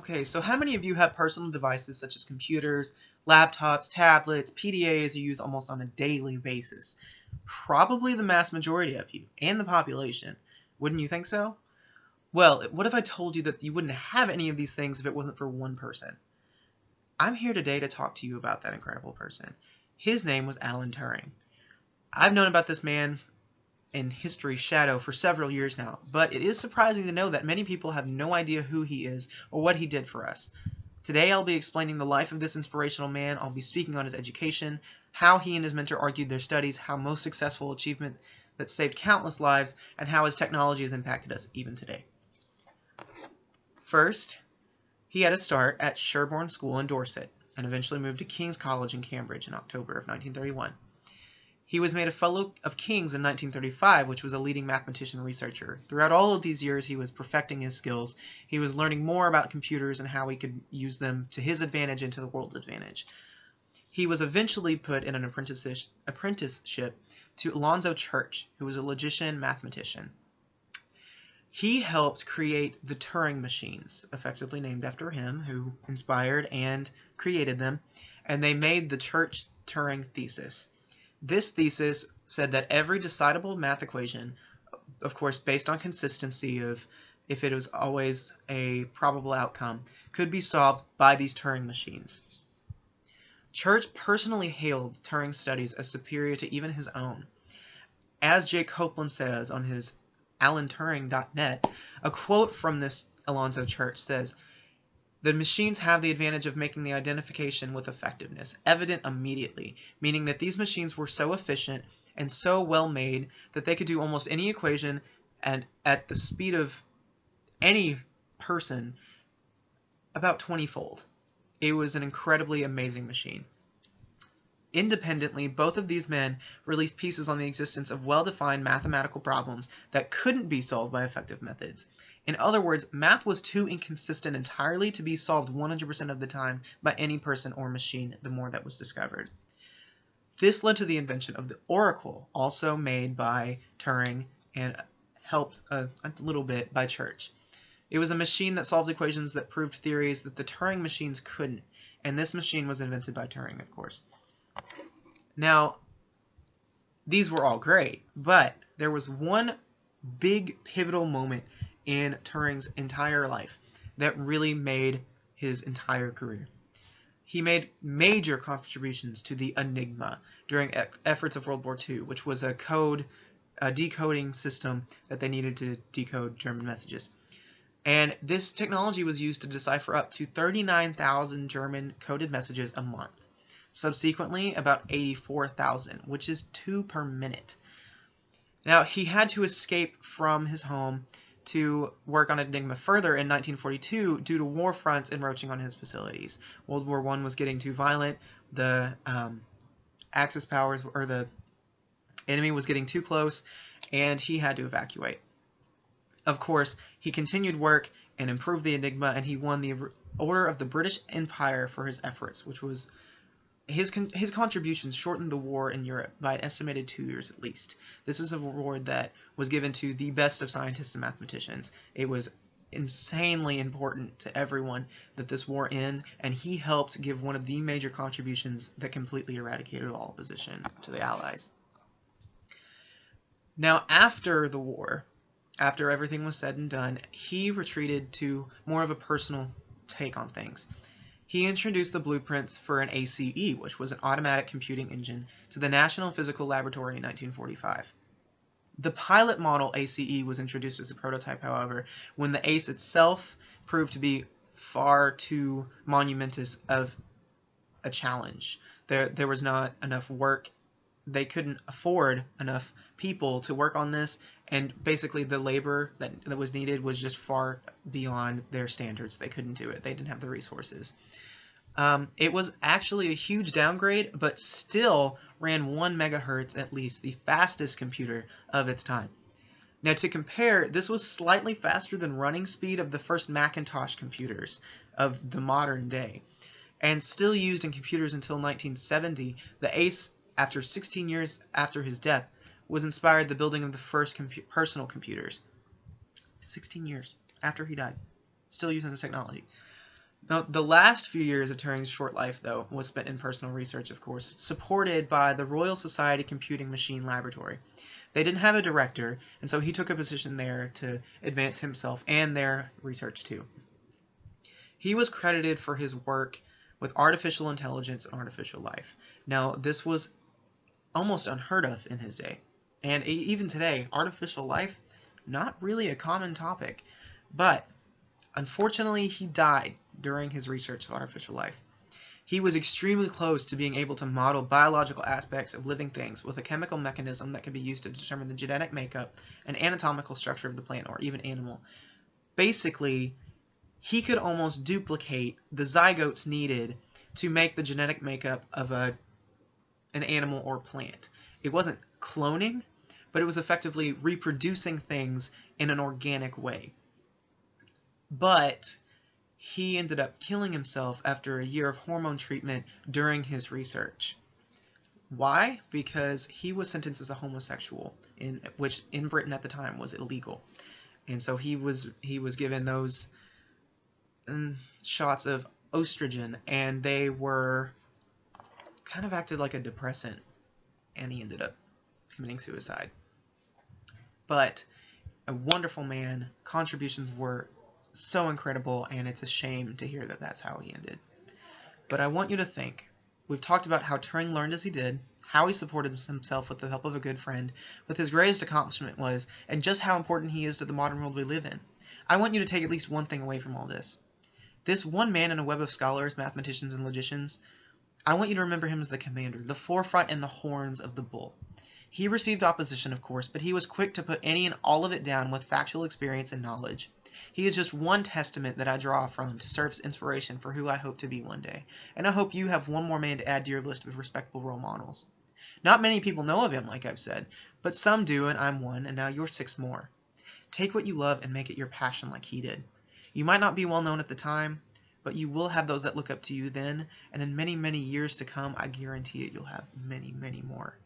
Okay, so how many of you have personal devices such as computers, laptops, tablets, PDAs you use almost on a daily basis? Probably the mass majority of you, and the population. Wouldn't you think so? Well, what if I told you that you wouldn't have any of these things if it wasn't for one person? I'm here today to talk to you about that incredible person. His name was Alan Turing. I've known about this man in history's shadow for several years now, but it is surprising to know that many people have no idea who he is or what he did for us. Today I'll be explaining the life of this inspirational man. I'll be speaking on his education, how he and his mentor argued their studies, how most successful achievement that saved countless lives, and how his technology has impacted us even today. First, he had a start at Sherborne School in Dorset and eventually moved to King's College in Cambridge in October of 1931. He was made a Fellow of King's in 1935, which was a leading mathematician and researcher. Throughout all of these years, he was perfecting his skills. He was learning more about computers and how he could use them to his advantage and to the world's advantage. He was eventually put in an apprenticeship to Alonzo Church, who was a logician mathematician. He helped create the Turing machines, effectively named after him, who inspired and created them, and they made the Church-Turing thesis. This thesis said that every decidable math equation, of course based on consistency of if it was always a probable outcome, could be solved by these Turing machines. Church personally hailed Turing's studies as superior to even his own. As Jay Copeland says on his alanturing.net, a quote from this Alonzo Church says, "The machines have the advantage of making the identification with effectiveness evident immediately, meaning that these machines were so efficient and so well made that they could do almost any equation and at the speed of any person about 20-fold. It was an incredibly amazing machine." Independently, both of these men released pieces on the existence of well-defined mathematical problems that couldn't be solved by effective methods. In other words, math was too inconsistent entirely to be solved 100% of the time by any person or machine the more that was discovered. This led to the invention of the oracle, also made by Turing and helped a little bit by Church. It was a machine that solved equations that proved theories that the Turing machines couldn't, and this machine was invented by Turing, of course. Now, these were all great, but there was one big pivotal moment in Turing's entire life that really made his entire career. He made major contributions to the Enigma during efforts of World War II, which was a decoding system that they needed to decode German messages. And this technology was used to decipher up to 39,000 German coded messages a month. Subsequently, about 84,000, which is 2 per minute. Now, he had to escape from his home to work on Enigma further in 1942 due to war fronts encroaching on his facilities. World War I was getting too violent. The Axis powers, or the enemy, was getting too close, and he had to evacuate. Of course, he continued work and improved the Enigma, and he won the Order of the British Empire for his efforts, which was his contributions shortened the war in Europe by an estimated 2 years at least. This is a award that was given to the best of scientists and mathematicians. It was insanely important to everyone that this war end, and he helped give one of the major contributions that completely eradicated all opposition to the Allies. Now, after the war, after everything was said and done, he retreated to more of a personal take on things. He introduced the blueprints for an ACE, which was an automatic computing engine, to the National Physical Laboratory in 1945. The pilot model ACE was introduced as a prototype, however, when the ACE itself proved to be far too monumentous of a challenge. There was not enough work. They couldn't afford enough people to work on this, and basically the labor that was needed was just far beyond their standards. They couldn't do it. They didn't have the resources. It was actually a huge downgrade, but still ran 1 megahertz at least, the fastest computer of its time. Now, to compare, this was slightly faster than running speed of the first Macintosh computers of the modern day, and still used in computers until 1970. The ACE, after 16 years after his death, was inspired the building of the first personal computers. 16 years after he died, still using the technology. Now, the last few years of Turing's short life, though, was spent in personal research, of course, supported by the Royal Society Computing Machine Laboratory. They didn't have a director, and so he took a position there to advance himself and their research too. He was credited for his work with artificial intelligence and artificial life. Now, this was almost unheard of in his day. And even today, artificial life, not really a common topic. But unfortunately, he died during his research of artificial life. He was extremely close to being able to model biological aspects of living things with a chemical mechanism that could be used to determine the genetic makeup and anatomical structure of the plant or even animal. Basically, he could almost duplicate the zygotes needed to make the genetic makeup of an animal or plant. It wasn't cloning, but it was effectively reproducing things in an organic way. But he ended up killing himself after a year of hormone treatment during his research. Why? Because he was sentenced as a homosexual, which in Britain at the time was illegal. And so he was given those shots of estrogen, and they were kind of acted like a depressant, and he ended up committing suicide. But a wonderful man, contributions were so incredible, and it's a shame to hear that that's how he ended. But I want you to think. We've talked about how Turing learned as he did, how he supported himself with the help of a good friend, what his greatest accomplishment was, and just how important he is to the modern world we live in. I want you to take at least one thing away from all this. This one man in a web of scholars, mathematicians, and logicians, I want you to remember him as the commander, the forefront and the horns of the bull. He received opposition, of course, but he was quick to put any and all of it down with factual experience and knowledge. He is just one testament that I draw from to serve as inspiration for who I hope to be one day, and I hope you have one more man to add to your list of respectable role models. Not many people know of him, like I've said, but some do, and I'm one, and now you're 6 more. Take what you love and make it your passion like he did. You might not be well known at the time, but you will have those that look up to you then, and in many, many years to come, I guarantee it, you'll have many, many more.